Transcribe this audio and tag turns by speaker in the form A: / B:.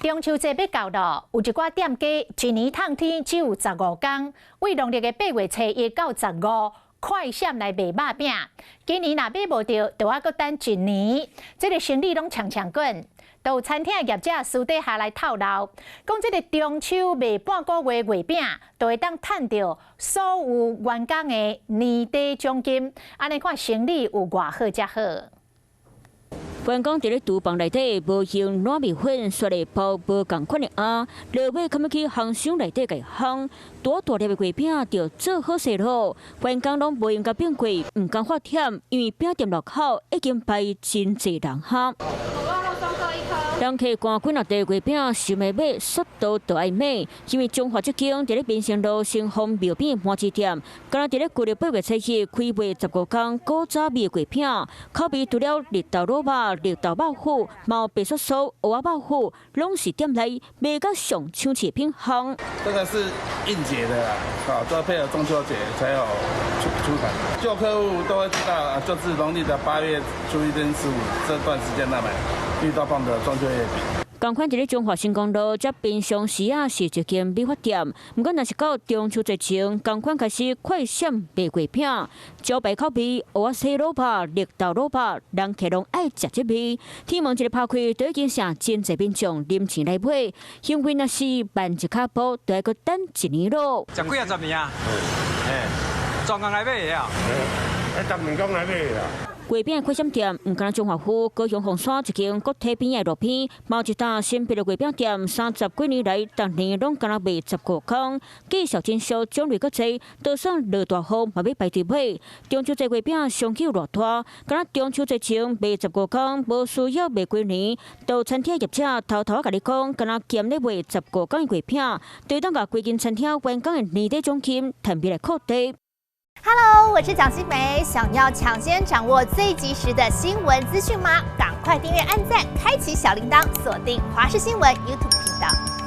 A: 中秋节要到咯，有一寡店家一年烫天只有15天，为农历的8月初1到15，快闪来卖肉饼。今年若买无到，就要搁等一年。这个生意拢强滚。都有餐厅的业者私底下来透露，讲这个中秋卖半个月月饼，就会当赚到所有员工的年底奖金。安尼看生意有偌好才好。
B: 员工伫咧厨房内底无用糯米粉刷的包无共款的鸭，落尾敢要去烘箱内底给烘，大粒的月饼就做好势咯。员工拢无用甲变过，唔敢发忝，因为饼店入口已经排真侪人客。人客赶几若地月饼想要买，速度就爱买，因为中华这间伫咧民生路新丰庙边麻糍店，今日伫咧旧历8月初1开卖15天古早味月饼，口味除了绿豆萝卜、绿豆肉脯、毛白素素、蚵仔肉脯，拢是店内卖甲上抢手品项。
C: 这个是应节的啦，都要配合中秋节才有出产。旧客户都会知道，就是农历的8月初1跟15这段时间内买遇到放的中秋月饼。
B: 同款伫咧中华新公路，这平常时是一间美发店，不过若是到中秋节前，同款开始快闪卖月饼，招牌口味蚵仔西萝卜、绿豆萝卜，人客拢爱食这味。天门一个拍开，都已经成真侪民众临钱来买，幸亏若是慢一脚步，都要搁等一年咯。
D: 十几20年啊，专工来买啊，
E: 专门工来买啊。
B: 月饼快闪店，唔敢中华府高雄凤山一间国体边的路边，某一档新北的月饼店，30几年来，逐年拢敢若卖15空，计小真少，种类搁济，就算落大雨嘛要排队买。中秋节月饼上起有偌大，敢若中秋节前卖15空，无需要卖几年。到餐厅业者偷偷甲你讲，敢若兼咧卖15空的月饼，对当甲规间餐厅员工的年底奖金特别来扣底。
F: Hello， 我是蒋欣梅。想要抢先掌握最及时的新闻资讯吗？赶快订阅、按赞、开启小铃铛，锁定华视新闻 YouTube 频道。